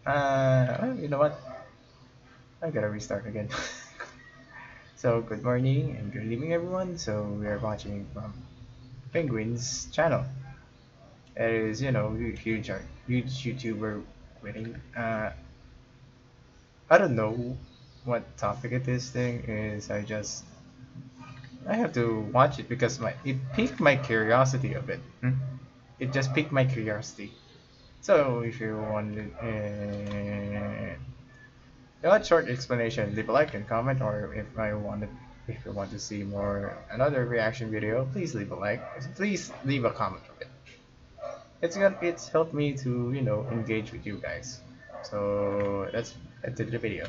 You know what? I gotta restart again. So, good morning and good evening, everyone. So, we are watching from Penguin's channel. It is, huge YouTuber winning. I don't know what topic it is. Thing is, I have to watch it because it piqued my curiosity a bit. It just piqued my curiosity. So, if you want, a short explanation, leave a like and comment, or if you want to see more another reaction video, please leave a like. Please leave a comment of it. It's helped me to engage with you guys. So that's into the video.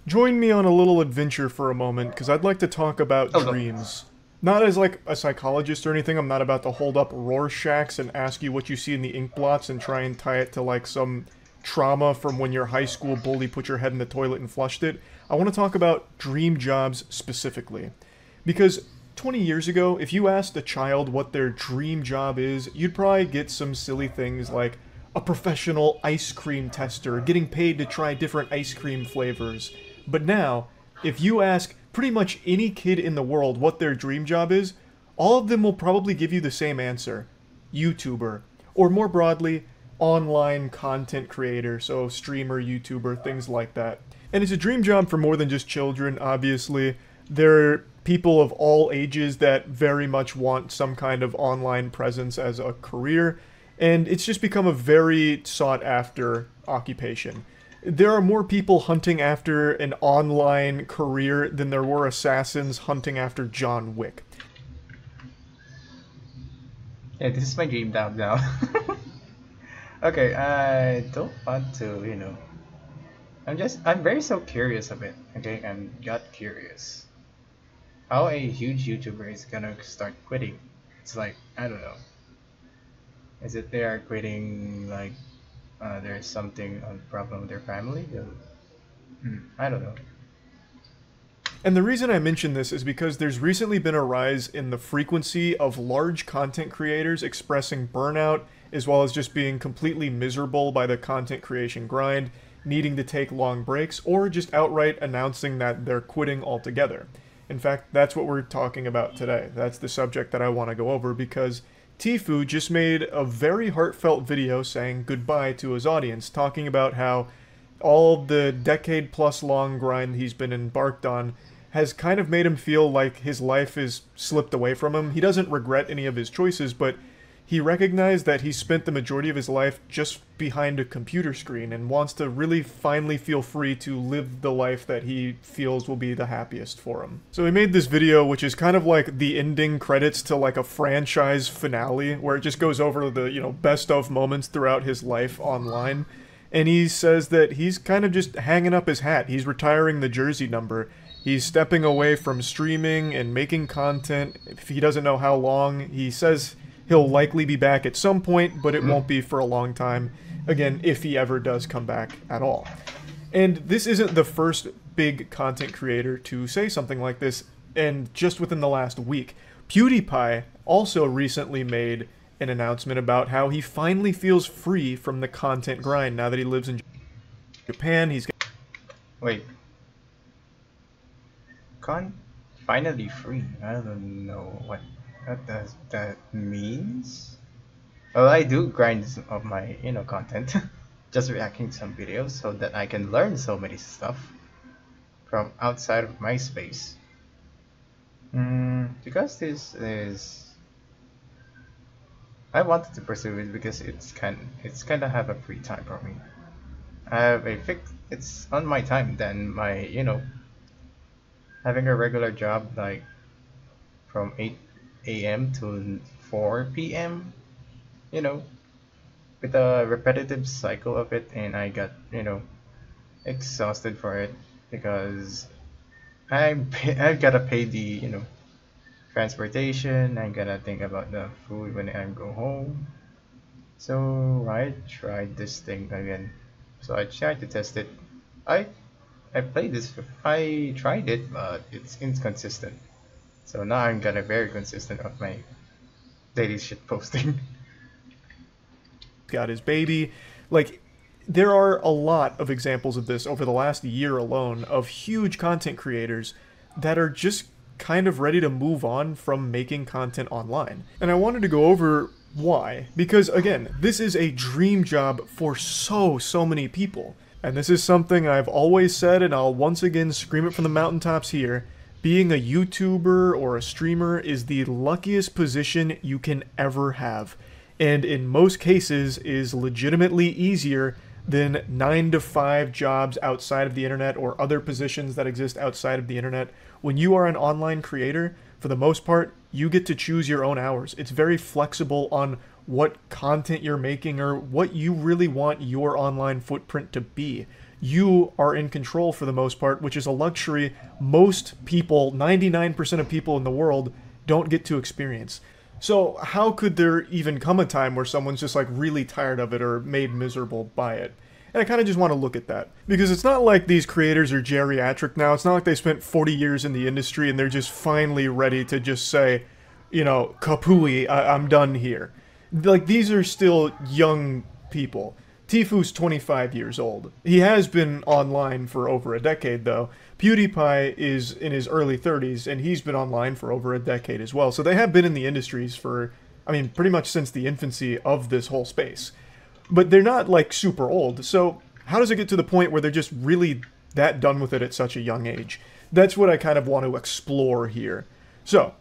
Join me on a little adventure for a moment, because I'd like to talk about Oh no. dreams. Not as like a psychologist or anything, I'm not about to hold up Rorschachs and ask you what you see in the ink blots and try and tie it to like some trauma from when your high school bully put your head in the toilet and flushed it. I want to talk about dream jobs specifically. Because 20 years ago, if you asked a child what their dream job is, you'd probably get some silly things like a professional ice cream tester, getting paid to try different ice cream flavors. But now, if you ask pretty much any kid in the world what their dream job is, all of them will probably give you the same answer. YouTuber. Or more broadly, online content creator, so streamer, YouTuber, things like that. And it's a dream job for more than just children, obviously. There are people of all ages that very much want some kind of online presence as a career, and it's just become a very sought after occupation. There are more people hunting after an online career than there were assassins hunting after John Wick. Yeah, this is my dream job now. Okay, I don't want to, I'm very so curious of it. Okay, I'm got curious. How a huge YouTuber is gonna start quitting. It's like, I don't know. Is it they are quitting like there's something on problem with their family? I don't know. And the reason I mention this is because there's recently been a rise in the frequency of large content creators expressing burnout, as well as just being completely miserable by the content creation grind, needing to take long breaks, or just outright announcing that they're quitting altogether. In fact, that's what we're talking about today. That's the subject that I want to go over because Tfue just made a very heartfelt video saying goodbye to his audience, talking about how all the decade plus long grind he's been embarked on has kind of made him feel like his life is slipped away from him. He doesn't regret any of his choices, but he recognized that he spent the majority of his life just behind a computer screen and wants to really finally feel free to live the life that he feels will be the happiest for him. So he made this video, which is kind of like the ending credits to like a franchise finale, where it just goes over the, best of moments throughout his life online. And he says that he's kind of just hanging up his hat. He's retiring the jersey number. He's stepping away from streaming and making content. If he doesn't know how long, he says he'll likely be back at some point, but it won't be for a long time. Again, if he ever does come back at all. And this isn't the first big content creator to say something like this, and just within the last week. PewDiePie also recently made an announcement about how he finally feels free from the content grind now that he lives in Japan. He's Wait, con finally free. I don't know what does that means. Well, I do grind some of my content, just reacting to some videos so that I can learn so many stuff from outside of my space. Because this is I wanted to pursue it because it's kind of have a free time for me. I have a fix. It's on my time than my having a regular job like from 8 a.m. to 4 p.m. You know, with a repetitive cycle of it, and I got exhausted for it because I gotta pay the transportation. I gotta think about the food when I go home. So I tried this thing again. So I tried to test it. I I played this. I tried it, but it's inconsistent. So now I'm gonna very consistent of my daily shit posting. got his baby. Like, there are a lot of examples of this over the last year alone of huge content creators that are just kind of ready to move on from making content online. And I wanted to go over why. Because again, this is a dream job for so many people. And this is something I've always said, and I'll once again scream it from the mountaintops here. Being a YouTuber or a streamer is the luckiest position you can ever have. And in most cases is legitimately easier than 9-to-5 jobs outside of the internet or other positions that exist outside of the internet. When you are an online creator, for the most part, you get to choose your own hours. It's very flexible on what content you're making or what you really want your online footprint to be. You are in control for the most part, which is a luxury most people, 99% of people in the world, don't get to experience. So how could there even come a time where someone's just like really tired of it or made miserable by it? And I kind of just want to look at that. Because it's not like these creators are geriatric now. It's not like they spent 40 years in the industry and they're just finally ready to just say, you know, kapui, I'm done here. Like, these are still young people. Tifu's 25 years old. He has been online for over a decade, though. PewDiePie is in his early 30s, and he's been online for over a decade as well. So they have been in the industries for, I mean, pretty much since the infancy of this whole space. But they're not, like, super old. So how does it get to the point where they're just really that done with it at such a young age? That's what I kind of want to explore here. So,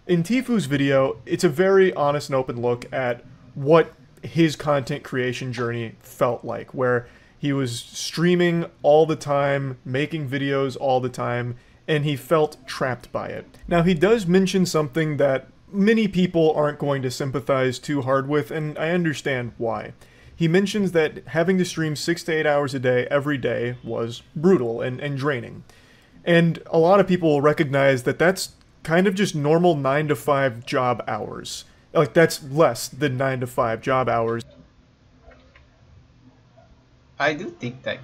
in Tifu's video, it's a very honest and open look at what his content creation journey felt like, where he was streaming all the time, making videos all the time, and he felt trapped by it. Now, he does mention something that many people aren't going to sympathize too hard with, and I understand why. He mentions that having to stream 6 to 8 hours a day every day was brutal and draining. And a lot of people will recognize that that's kind of just normal 9-to-5 job hours. Like, that's less than 9-to-5 job hours. I do think that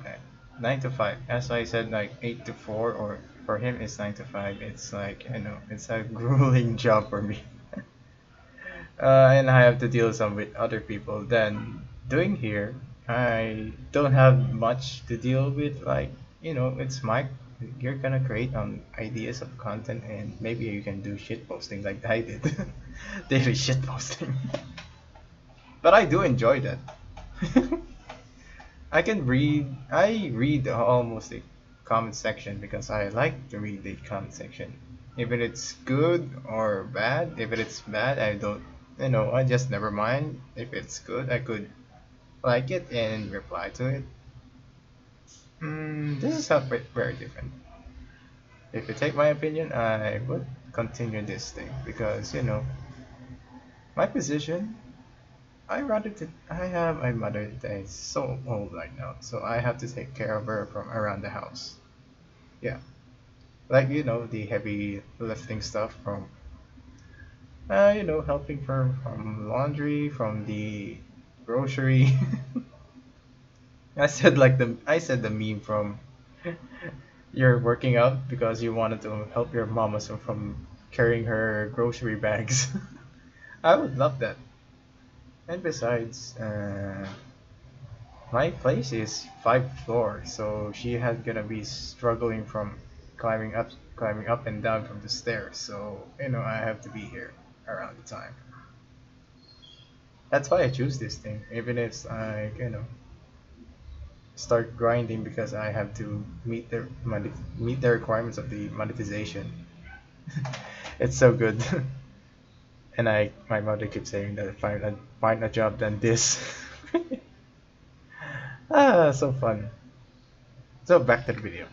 9 to 5. As I said, like 8 to 4, or for him it's 9 to 5. It's like, you know, it's a grueling job for me. And I have to deal some with other people. Then doing here, I don't have much to deal with. Like, you know, it's you're gonna create ideas of content, and maybe you can do shit posting like I did. Daily shit posting. But I do enjoy that. I read almost the comment section because I like to read the comment section. If it's good or bad, if it's bad, I don't, you know, I just never mind. If it's good, I could like it and reply to it. This is not very different. If you take my opinion, I would continue this thing because, you know, my position, I have a mother that is so old right now, so I have to take care of her from around the house. Yeah, like, you know, the heavy lifting stuff from, you know, helping her from laundry, from the grocery. I said the meme from you're working out because you wanted to help your mama so from carrying her grocery bags. I would love that. And besides, my place is 5th floor, so she had gonna be struggling from climbing up and down from the stairs. So, you know, I have to be here around the time. That's why I choose this thing, even if I, you know, start grinding because I have to meet the requirements of the monetization. It's so good. And my mother keeps saying that find a job than this. So fun. So back to the video.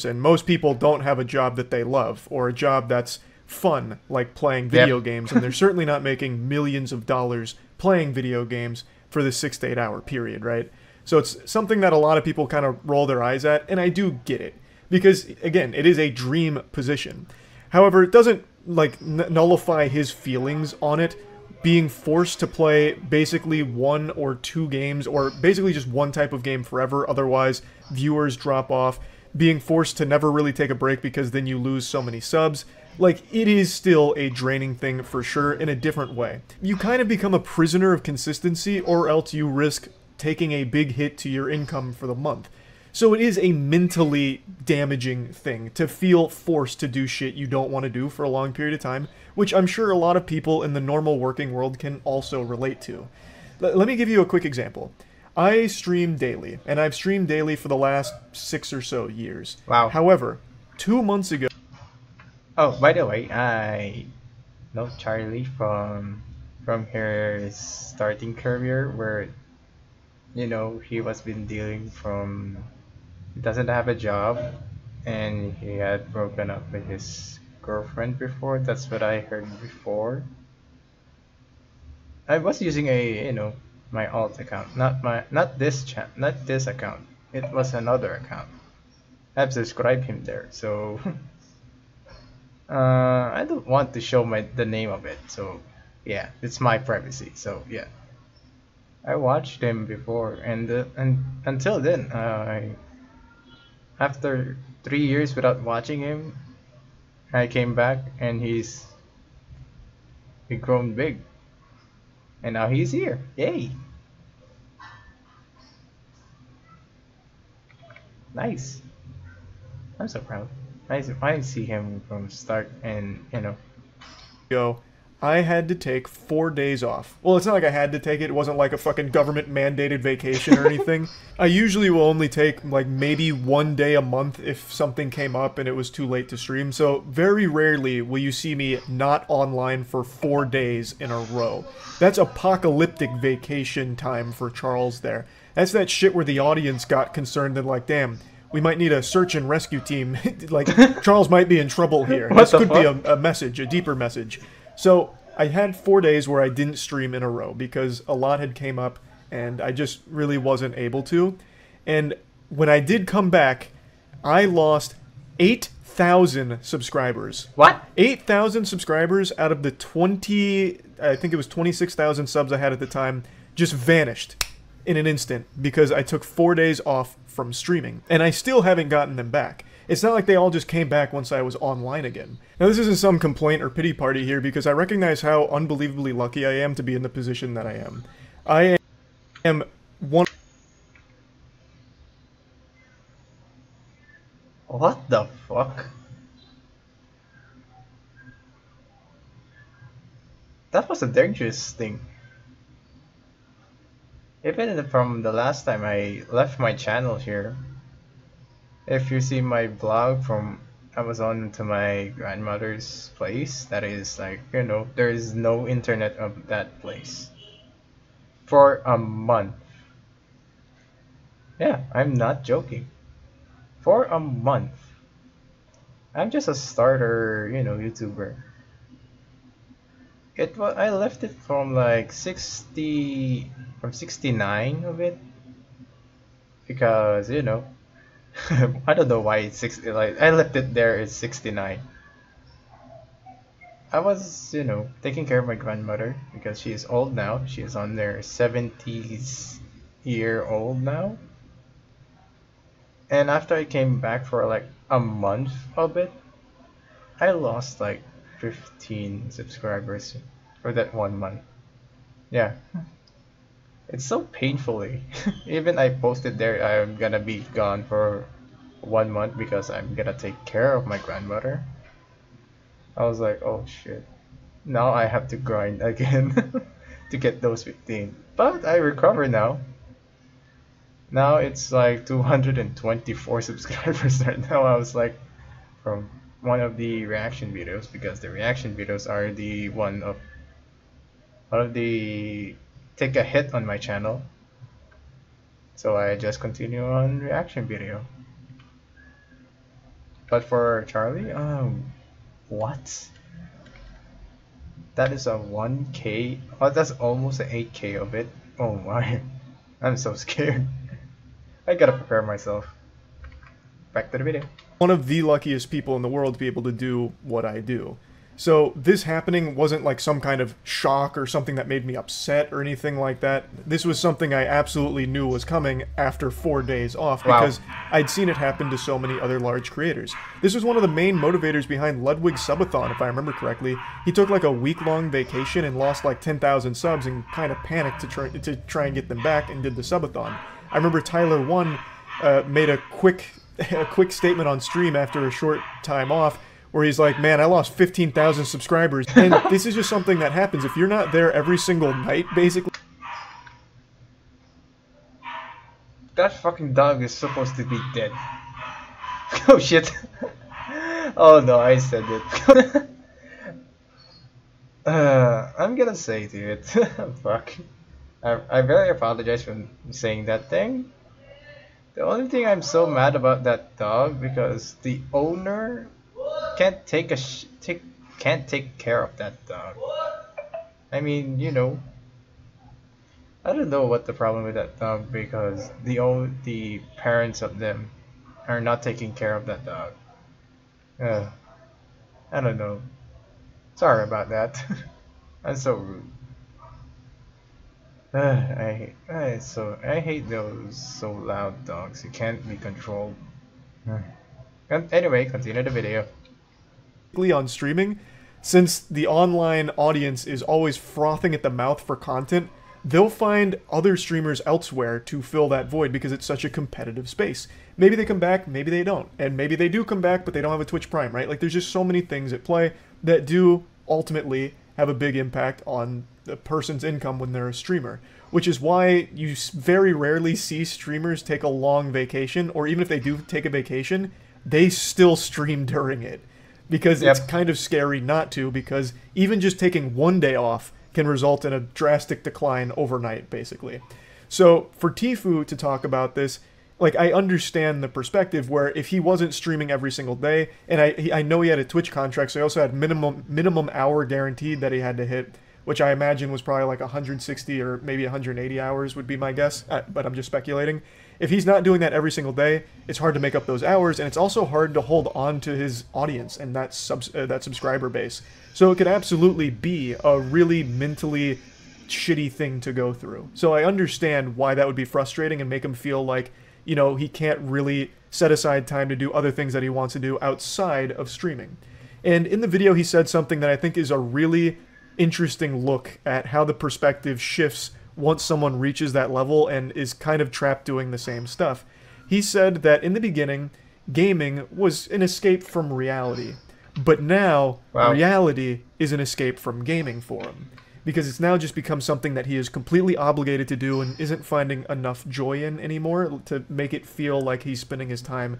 And most people don't have a job that they love, or a job that's fun, like playing video games, and they're certainly not making millions of dollars playing video games for the 6 to 8 hour period, right? So it's something that a lot of people kind of roll their eyes at, and I do get it. Because, again, it is a dream position. However, it doesn't, like, nullify his feelings on it, being forced to play basically 1 or 2 games, or basically just one type of game forever, otherwise viewers drop off, being forced to never really take a break because then you lose so many subs. Like, it is still a draining thing for sure, in a different way. You kind of become a prisoner of consistency, or else you risk taking a big hit to your income for the month. So it is a mentally damaging thing to feel forced to do shit you don't want to do for a long period of time, which I'm sure a lot of people in the normal working world can also relate to. Let me give you a quick example. I stream daily, and I've streamed daily for the last 6 or so years. Wow. However, 2 months ago... Oh, by the way, I know Charlie from his starting career, where he was been dealing from he doesn't have a job, and he had broken up with his girlfriend before. That's what I heard before. I was using my alt account, not this account. It was another account. I've subscribed him there, so I don't want to show the name of it. So yeah, it's my privacy. So yeah, I watched him before, and until then, after 3 years without watching him, I came back and he grown big, and now he's here. Yay! Nice. I'm so proud. I see him from start, and I had to take 4 days off. Well, it's not like I had to take it. It wasn't like a fucking government mandated vacation or anything. I usually will only take like maybe 1 day a month if something came up and it was too late to stream. So very rarely will you see me not online for 4 days in a row. That's apocalyptic vacation time for Charles there. That's that shit where the audience got concerned and like, damn, we might need a search and rescue team. Like, Charles might be in trouble here. This could be a message, a deeper message. So I had 4 days where I didn't stream in a row because a lot had came up and I just really wasn't able to. And when I did come back, I lost 8,000 subscribers. What? 8,000 subscribers out of the I think it was 26,000 subs I had at the time, just vanished in an instant because I took 4 days off from streaming. And I still haven't gotten them back. It's not like they all just came back once I was online again. Now, this isn't some complaint or pity party here because I recognize how unbelievably lucky I am to be in the position that I am. I am one... What the fuck? That was a dangerous thing. Even from the last time I left my channel here, if you see my blog from Amazon to my grandmother's place, that is like, there is no internet of that place for a month. Yeah, I'm not joking. For a month. I'm just a starter, YouTuber. I left it from like 69 of it because I don't know why it's 60. Like, I left it there at 69. I was taking care of my grandmother because she is old now. She is on their 70s year old now. And after I came back for like a month of it, I lost like 15 subscribers for that 1 month. Yeah. It's so painfully. Even I posted there I'm gonna be gone for 1 month because I'm gonna take care of my grandmother. I was like, oh shit. Now I have to grind again to get those 15. But I recover now. Now it's like 224 subscribers right now. I was like, from one of the reaction videos, because the reaction videos are the one of the take a hit on my channel, so I just continue on reaction video. But for Charlie, what? That is a 1K. Oh, that's almost an 8K of it. Oh my, I'm so scared. I gotta prepare myself. Back to the video. One of the luckiest people in the world to be able to do what I do. So this happening wasn't like some kind of shock or something that made me upset or anything like that. This was something I absolutely knew was coming after 4 days off Wow. because I'd seen it happen to so many other large creators. This was one of the main motivators behind Ludwig's subathon, if I remember correctly. He took like a week-long vacation and lost like 10,000 subs and kind of panicked to try and get them back and did the subathon. I remember Tyler One made a quick statement on stream after a short time off where he's like, man, I lost 15,000 subscribers. And this is just something that happens. If you're not there every single night, basically. That fucking dog is supposed to be dead. Oh shit. Oh no, I said it. I'm gonna say to it. Fuck. I really apologize for saying that thing. The only thing I'm so mad about that dog because the owner can't can't take care of that dog. I mean, you know, I don't know what the problem with that dog because the parents of them are not taking care of that dog. Uh, I don't know. Sorry about that. I'm so rude. I hate those so loud dogs. You can't be controlled. Anyway, continue the video. On streaming, since the online audience is always frothing at the mouth for content, they'll find other streamers elsewhere to fill that void because it's such a competitive space. Maybe they come back, maybe they don't. And maybe they do come back, but they don't have a Twitch Prime, right? Like, there's just so many things at play that do ultimately have a big impact on a person's income when they're a streamer. Which is why you very rarely see streamers take a long vacation, or even if they do take a vacation, they still stream during it. Because it's kind of scary not to, because even just taking one day off can result in a drastic decline overnight, basically. So for Tfue to talk about this, like, I understand the perspective where if he wasn't streaming every single day, and I know he had a Twitch contract, so he also had minimum hour guaranteed that he had to hit, which I imagine was probably like 160 or maybe 180 hours would be my guess, but I'm just speculating. If he's not doing that every single day, it's hard to make up those hours, and it's also hard to hold on to his audience and that subscriber base. So it could absolutely be a really mentally shitty thing to go through. So I understand why that would be frustrating and make him feel like, you know, he can't really set aside time to do other things that he wants to do outside of streaming. And in the video, he said something that I think is a really interesting look at how the perspective shifts once someone reaches that level and is kind of trapped doing the same stuff. He said that in the beginning, gaming was an escape from reality, but now reality is an escape from gaming for him, because it's now just become something that he is completely obligated to do and isn't finding enough joy in anymore to make it feel like he's spending his time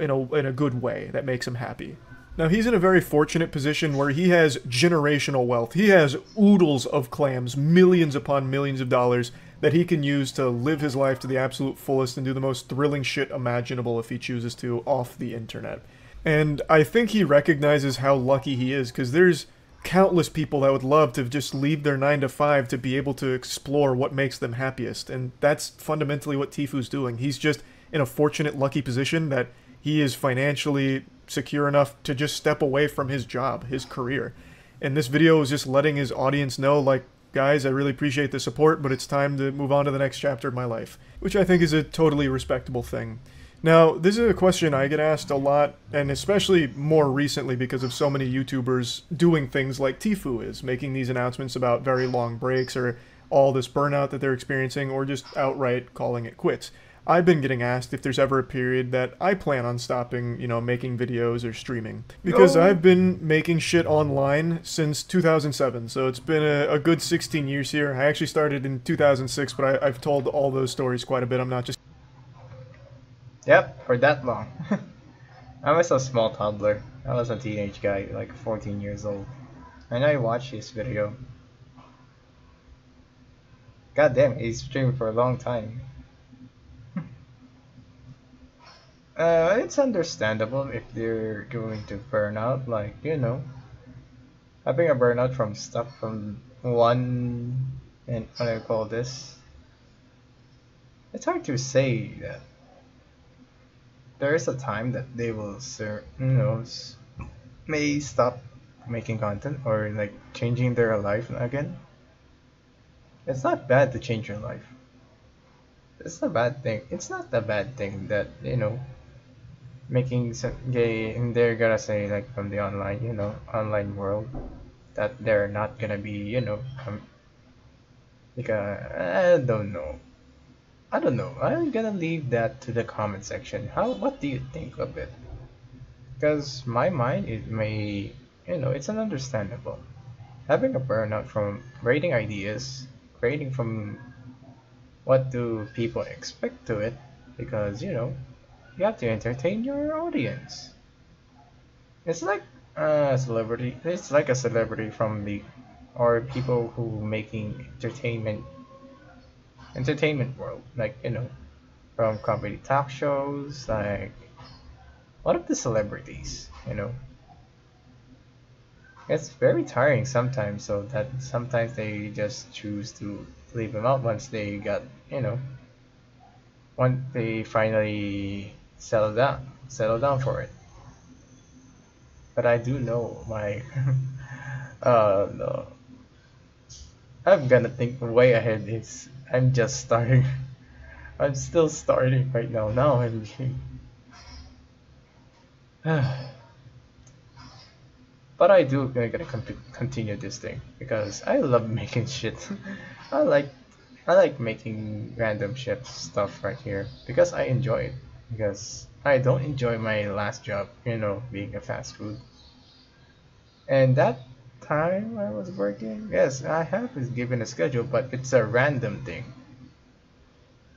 in a good way that makes him happy. Now, he's in a very fortunate position where he has generational wealth. He has oodles of clams, millions upon millions of dollars that he can use to live his life to the absolute fullest and do the most thrilling shit imaginable if he chooses to off the internet. And I think he recognizes how lucky he is, because there's countless people that would love to just leave their 9-to-5 to be able to explore what makes them happiest. And that's fundamentally what Tfue's doing. He's just in a fortunate, lucky position that he is financially secure enough to just step away from his job, his career. And this video is just letting his audience know, like, guys, I really appreciate the support, but it's time to move on to the next chapter of my life, which I think is a totally respectable thing. Now, this is a question I get asked a lot, and especially more recently because of so many YouTubers doing things like Tfue is, making these announcements about very long breaks or all this burnout that they're experiencing, or just outright calling it quits. I've been getting asked if there's ever a period that I plan on stopping, you know, making videos or streaming. Because I've been making shit online since 2007, so it's been a good 16 years here. I actually started in 2006, but I've told all those stories quite a bit. I'm not just... Yep, for that long. I was a small toddler. I was a teenage guy, like 14 years old. And I watched his video. God damn, he's streaming for a long time. It's understandable if they're going to burn out, like, you know, having a burnout from stuff from one, and what do I call this? It's hard to say that there is a time that they will, may stop making content or like changing their life again. It's not bad to change your life. It's a bad thing. It's not a bad thing that making some gay and they're gonna say like from the online online world that they're not gonna be I don't know. I don't know. I'm gonna leave that to the comment section. What do you think of it? Because my mind, it may, it's ununderstandable. Having a burnout from rating ideas, rating from what do people expect to it, because, you have to entertain your audience. It's like a celebrity. It's like a celebrity from the, or people who making entertainment world, like, from comedy talk shows, like, one of the celebrities, It's very tiring sometimes, so that sometimes they just choose to leave them out once they got, once they finally settle down for it. But I do know my, no, I'm gonna think way ahead. I'm just starting. I'm still starting right now. Now I'm, but I do gonna continue this thing because I love making shit. I like I like making random shit stuff right here because I enjoy it. Because I don't enjoy my last job, being a fast food. And that time I was working, yes, I have is given a schedule, but it's a random thing.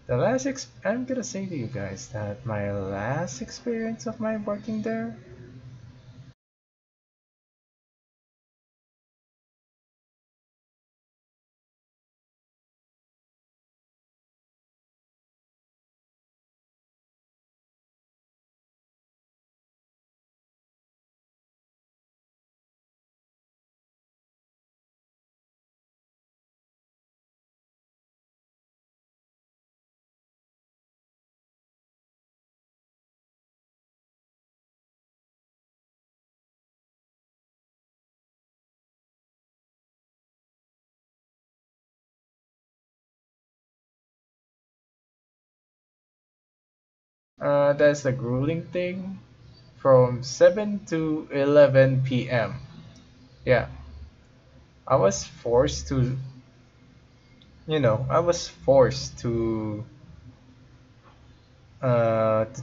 I'm gonna say to you guys that my last experience of my working there, that's a grueling thing from 7 to 11 p.m. Yeah, I was forced to, I was forced to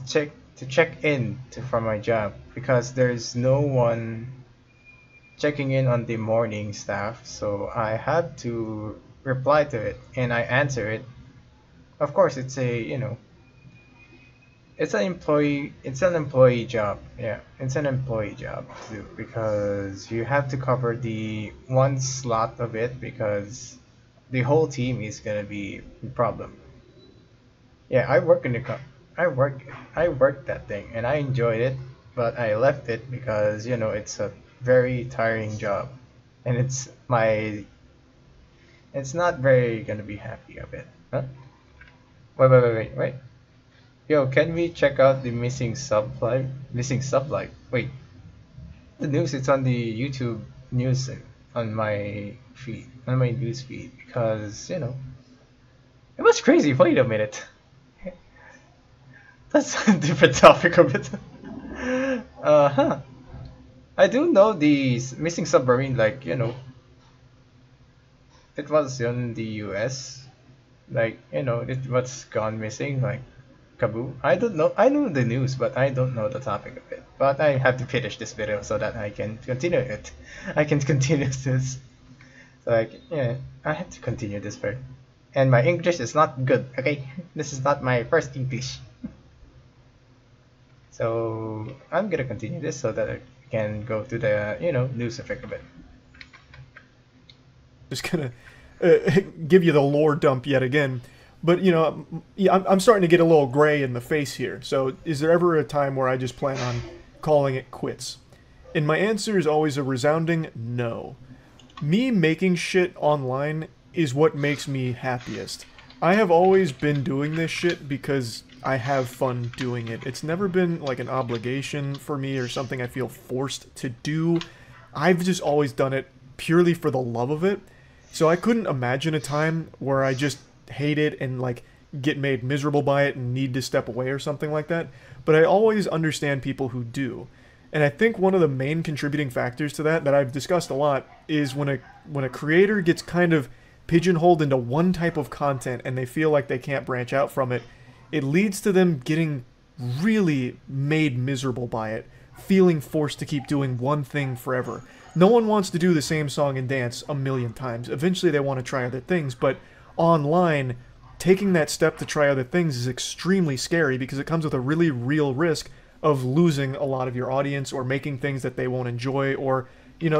check in for my job because there's no one checking in on the morning staff, so I had to reply to it and I answer it. Of course, it's an employee job. Yeah, it's an employee job too because you have to cover the one slot of it because the whole team is gonna be a problem. Yeah, I worked that thing and I enjoyed it, but I left it because it's a very tiring job, and it's not very gonna be happy of it. Huh? Wait. Yo, can we check out the missing sublife? Missing sublife. Wait, the news. It's on the YouTube news on my feed, on my news feed because it was crazy. Wait a minute. That's a different topic of it. Huh. I do know the missing submarine, like, it was in the US. Like, it was gone missing, like, Kaboo. I don't know. I know the news, but I don't know the topic of it. But I have to finish this video so that I can continue it. I can continue this. So, like, yeah, I have to continue this part. And my English is not good, okay? This is not my first English. So I'm gonna continue this so that I can go to the news effect of it. Just gonna give you the lore dump yet again. But, yeah, I'm starting to get a little gray in the face here. So is there ever a time where I just plan on calling it quits? And my answer is always a resounding no. Me making shit online is what makes me happiest. I have always been doing this shit because I have fun doing it. It's never been like an obligation for me or something I feel forced to do. I've just always done it purely for the love of it. So I couldn't imagine a time where I just hate it and like get made miserable by it and need to step away or something like that. But I always understand people who do. And I think one of the main contributing factors to that I've discussed a lot is when a creator gets kind of pigeonholed into one type of content and they feel like they can't branch out from it, it leads to them getting really made miserable by it, feeling forced to keep doing one thing forever. No one wants to do the same song and dance a million times. Eventually they want to try other things, but online, taking that step to try other things is extremely scary because it comes with a really real risk of losing a lot of your audience or making things that they won't enjoy or,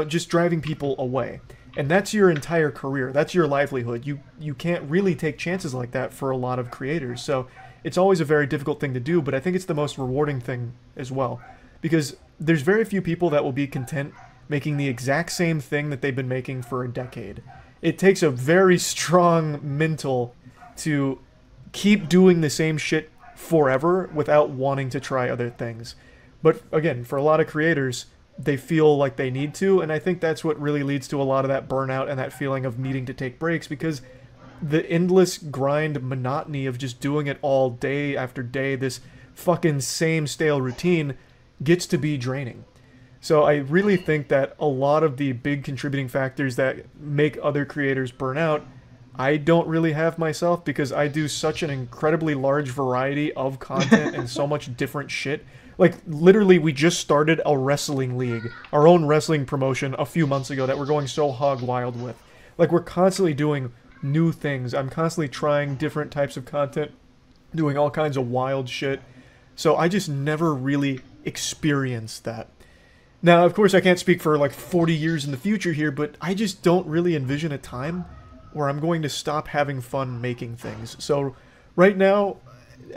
just driving people away. And that's your entire career. That's your livelihood. You can't really take chances like that for a lot of creators. So it's always a very difficult thing to do, but I think it's the most rewarding thing as well. Because there's very few people that will be content making the exact same thing that they've been making for a decade. It takes a very strong mental to keep doing the same shit forever without wanting to try other things. But again, for a lot of creators, they feel like they need to, and I think that's what really leads to a lot of that burnout and that feeling of needing to take breaks, because the endless grind monotony of just doing it all day after day, this fucking same stale routine, gets to be draining. So I really think that a lot of the big contributing factors that make other creators burn out, I don't really have myself because I do such an incredibly large variety of content and so much different shit. Like, literally, we just started a wrestling league, our own wrestling promotion a few months ago that we're going so hog wild with. Like, we're constantly doing new things. I'm constantly trying different types of content, doing all kinds of wild shit. So I just never really experienced that. Now, of course, I can't speak for like 40 years in the future here, but I just don't really envision a time where I'm going to stop having fun making things. So right now,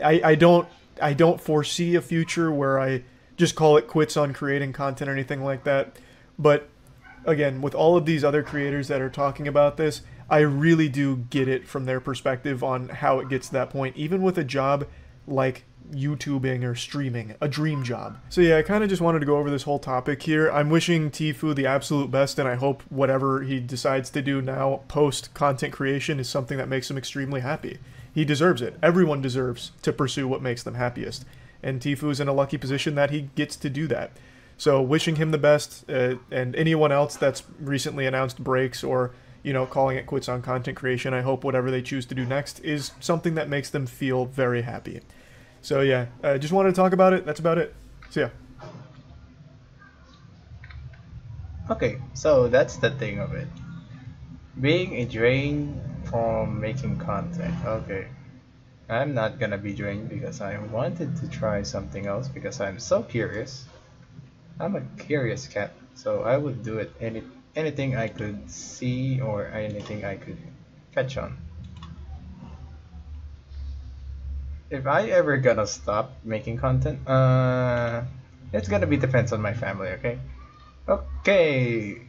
I don't foresee a future where I just call it quits on creating content or anything like that. But again, with all of these other creators that are talking about this, I really do get it from their perspective on how it gets to that point, even with a job like YouTubing or streaming, a dream job. So yeah, I kind of just wanted to go over this whole topic here. I'm wishing Tfue the absolute best, and I hope whatever he decides to do now post content creation is something that makes him extremely happy. He deserves it. Everyone deserves to pursue what makes them happiest, and Tfue's in a lucky position that he gets to do that. So wishing him the best, and anyone else that's recently announced breaks or calling it quits on content creation, I hope whatever they choose to do next is something that makes them feel very happy. So yeah, just wanted to talk about it. That's about it. So yeah. Okay, so that's the thing of it. Being a drain from making content. Okay. I'm not gonna be drained because I wanted to try something else because I'm so curious. I'm a curious cat, so I would do it anything I could see or anything I could catch on. If I ever gonna stop making content, it's gonna be depends on my family, okay? Okay,